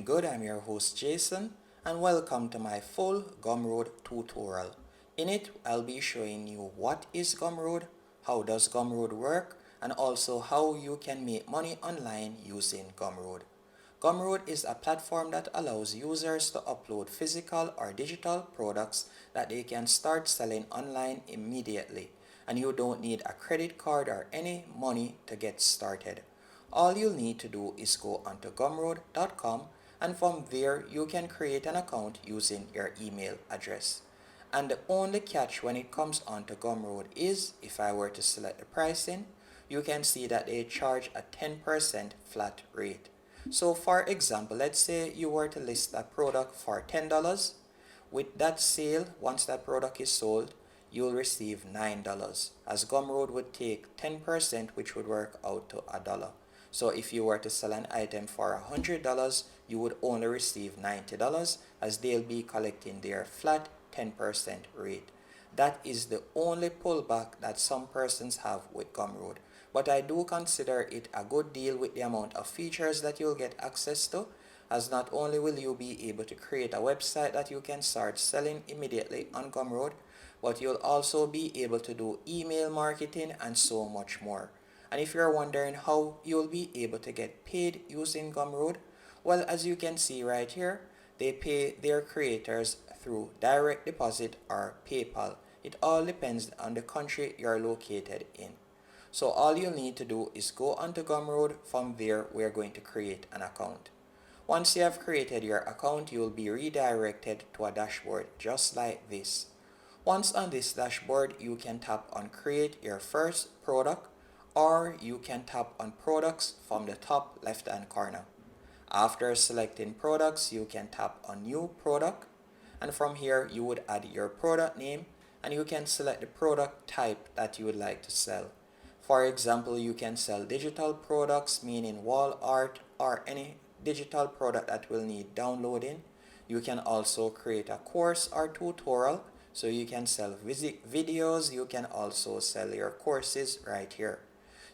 good? I'm your host Jason and welcome to my full Gumroad tutorial. In it, I'll be showing you what is Gumroad, how does Gumroad work, and also how you can make money online using Gumroad. Gumroad is a platform that allows users to upload physical or digital products that they can start selling online immediately, and you don't need a credit card or any money to get started. All you'll need to do is go onto gumroad.com, and from there you can create an account using your email address. And the only catch when it comes onto Gumroad is if I were to select the pricing, you can see that they charge a 10% flat rate. So for example, let's say you were to list a product for $10. With that sale, once that product is sold, you'll receive $9, as Gumroad would take 10%, which would work out to a dollar. So if you were to sell an item for $100, you would only receive $90, as they'll be collecting their flat 10% rate. That is the only pullback that some persons have with Gumroad. But I do consider it a good deal with the amount of features that you'll get access to, as not only will you be able to create a website that you can start selling immediately on Gumroad, but you'll also be able to do email marketing and so much more. And if you're wondering how you'll be able to get paid using Gumroad, well, as you can see right here, they pay their creators through direct deposit or PayPal. It all depends on the country you're located in. So all you need to do is go onto Gumroad. From there, we're going to create an account. Once you have created your account, you will be redirected to a dashboard just like this. Once on this dashboard, you can tap on create your first product, or you can tap on products from the top left hand corner. After selecting products, you can tap on new product, and from here you would add your product name, and you can select the product type that you would like to sell. For example, you can sell digital products, meaning wall art or any digital product that will need downloading. You can also create a course or tutorial, so you can sell videos. You can also sell your courses right here.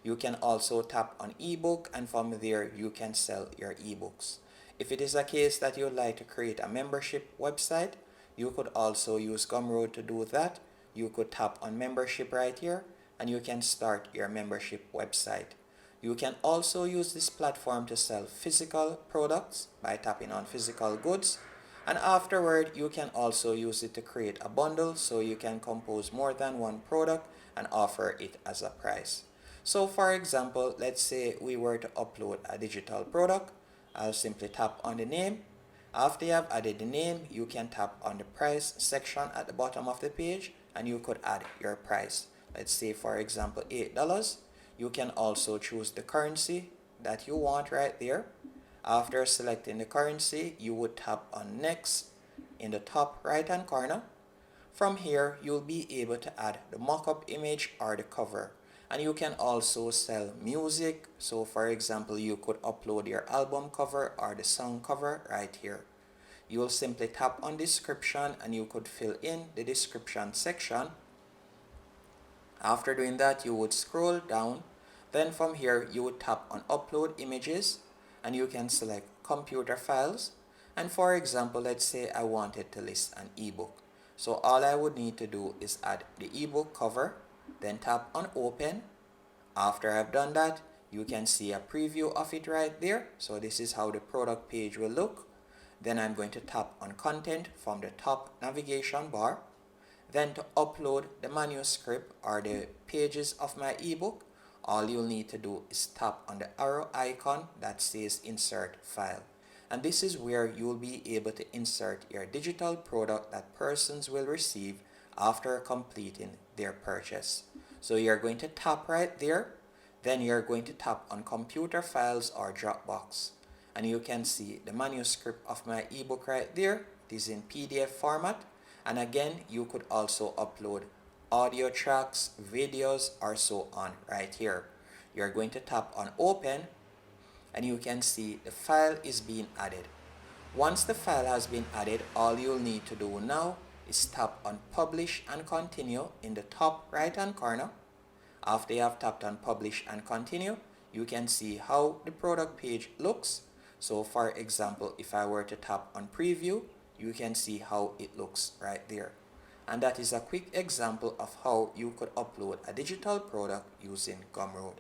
You can also tap on ebook, and from there you can sell your ebooks. If it is a case that you would like to create a membership website, you could also use Gumroad to do that. You could tap on membership right here, and you can start your membership website. You can also use this platform to sell physical products by tapping on physical goods, and afterward you can also use it to create a bundle, so you can compose more than one product and offer it as a price. So for example, let's say we were to upload a digital product. I'll simply tap on the name. After you have added the name, you can tap on the price section at the bottom of the page, and you could add your price. Let's say for example $8. You can also choose the currency that you want right there. After selecting the currency, you would tap on next in the top right hand corner. From here, you'll be able to add the mock-up image or the cover. And you can also sell music. So for example, you could upload your album cover or the song cover right here. You will simply tap on description, and you could fill in the description section. After doing that, you would scroll down. Then from here, you would tap on upload images, and you can select computer files. And for example, let's say I wanted to list an ebook. So all I would need to do is add the ebook cover, then tap on open. After I've done that, you can see a preview of it right there. So this is how the product page will look. Then I'm going to tap on content from the top navigation bar. Then to upload the manuscript or the pages of my ebook, all you'll need to do is tap on the arrow icon that says insert file. And this is where you'll be able to insert your digital product that persons will receive after completing their purchase. So you're going to tap right there, then you're going to tap on computer files or Dropbox, and you can see the manuscript of my ebook right there. It is in PDF format, and again you could also upload audio tracks, videos, or so on right here. You're going to tap on open, and you can see the file is being added. Once the file has been added, all you'll need to do now is tap on publish and continue in the top right hand corner. After you have tapped on publish and continue, you can see how the product page looks. So for example, if I were to tap on preview, you can see how it looks right there. And that is a quick example of how you could upload a digital product using Gumroad.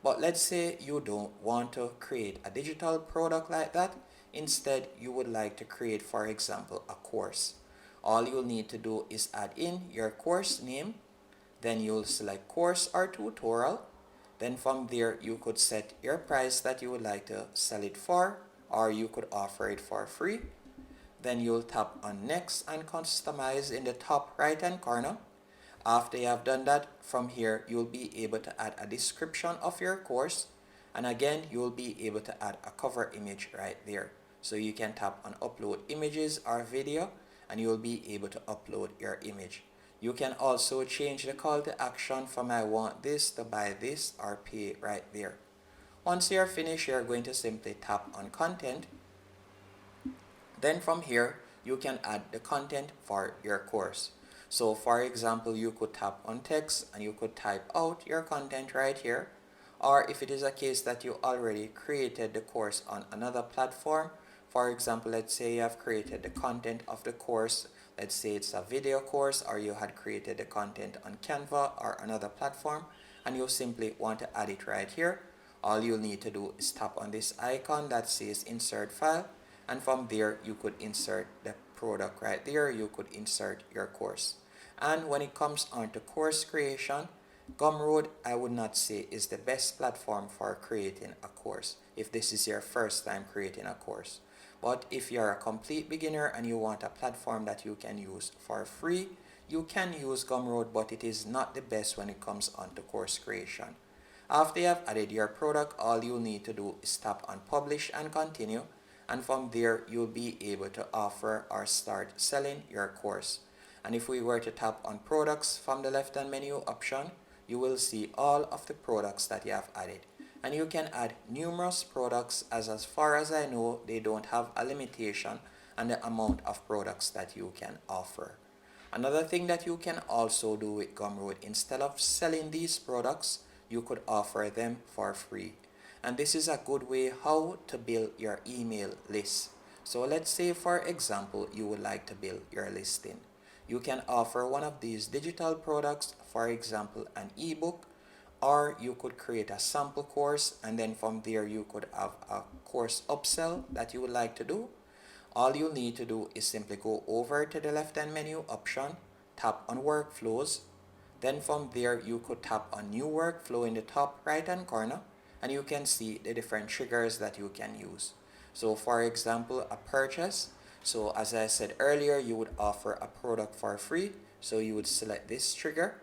But let's say you don't want to create a digital product like that. Instead, you would like to create, for example, a course. All you'll need to do is add in your course name, then you'll select course or tutorial. Then from there, you could set your price that you would like to sell it for, or you could offer it for free. Then you'll tap on next and customize in the top right hand corner. After you have done that, from here you'll be able to add a description of your course, and again you'll be able to add a cover image right there. So you can tap on upload images or video, and you'll be able to upload your image. You can also change the call to action from I want this to buy this or pay right there. Once you're finished, you're going to simply tap on content. Then from here, you can add the content for your course. So for example, you could tap on text and you could type out your content right here. Or if it is a case that you already created the course on another platform, for example, let's say you have created the content of the course, let's say it's a video course, or you had created the content on Canva or another platform, and you simply want to add it right here. All you'll need to do is tap on this icon that says insert file, and from there you could insert the product right there. You could insert your course. And when it comes on to course creation, Gumroad I would not say is the best platform for creating a course if this is your first time creating a course. But if you're a complete beginner and you want a platform that you can use for free, you can use Gumroad, but it is not the best when it comes on to course creation. After you have added your product, all you need to do is tap on publish and continue, and from there you'll be able to offer or start selling your course. And if we were to tap on products from the left hand menu option, you will see all of the products that you have added. And you can add numerous products, as far as I know they don't have a limitation on the amount of products that you can offer. Another thing that you can also do with Gumroad, instead of selling these products, you could offer them for free. And this is a good way how to build your email list. So let's say for example you would like to build your listing. You can offer one of these digital products, for example an ebook, or you could create a sample course, and then from there you could have a course upsell that you would like to do. All you need to do is simply go over to the left hand menu option, tap on workflows, then from there you could tap on new workflow in the top right hand corner, and you can see the different triggers that you can use. So for example, a purchase. So as I said earlier, you would offer a product for free, so you would select this trigger.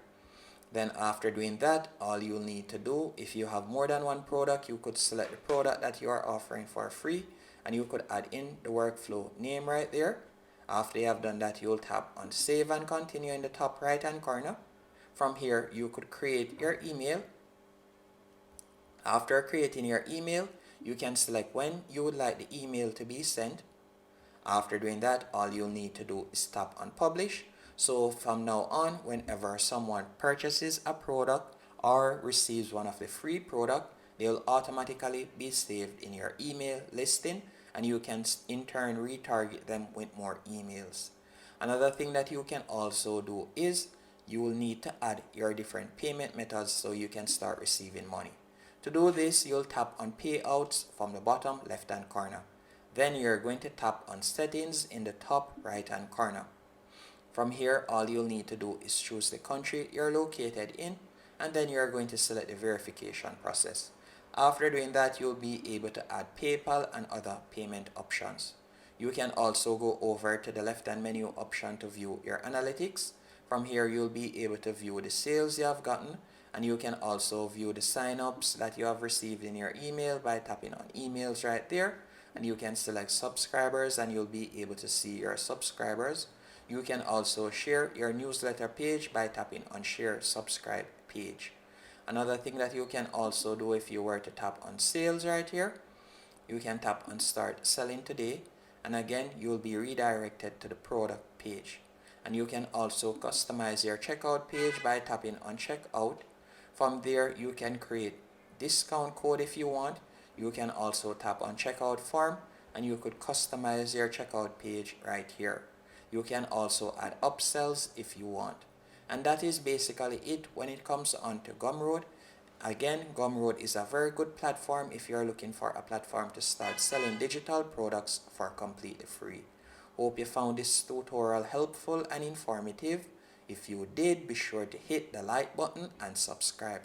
Then after doing that, all you'll need to do, if you have more than one product, you could select the product that you are offering for free, and you could add in the workflow name right there. After you have done that, you'll tap on save and continue in the top right hand corner. From here, you could create your email. After creating your email, you can select when you would like the email to be sent. After doing that, all you'll need to do is tap on publish. So from now on, whenever someone purchases a product or receives one of the free product, they'll automatically be saved in your email listing, and you can in turn retarget them with more emails. Another thing that you can also do is you will need to add your different payment methods so you can start receiving money. To do this, you'll tap on payouts from the bottom left hand corner. Then you're going to tap on settings in the top right hand corner. From here, all you'll need to do is choose the country you're located in, and then you're going to select the verification process. After doing that, you'll be able to add PayPal and other payment options. You can also go over to the left hand menu option to view your analytics. From here, you'll be able to view the sales you have gotten, and you can also view the sign-ups that you have received in your email by tapping on emails right there. And you can select subscribers, and you'll be able to see your subscribers. You can also share your newsletter page by tapping on share subscribe page. Another thing that you can also do, if you were to tap on sales right here, you can tap on start selling today, and again you'll be redirected to the product page. And you can also customize your checkout page by tapping on checkout. From there you can create discount code if you want. You can also tap on checkout form and you could customize your checkout page right here. You can also add upsells if you want. And that is basically it when it comes on to Gumroad. Again, Gumroad is a very good platform if you're looking for a platform to start selling digital products for completely free. Hope you found this tutorial helpful and informative. If you did, be sure to hit the like button and subscribe.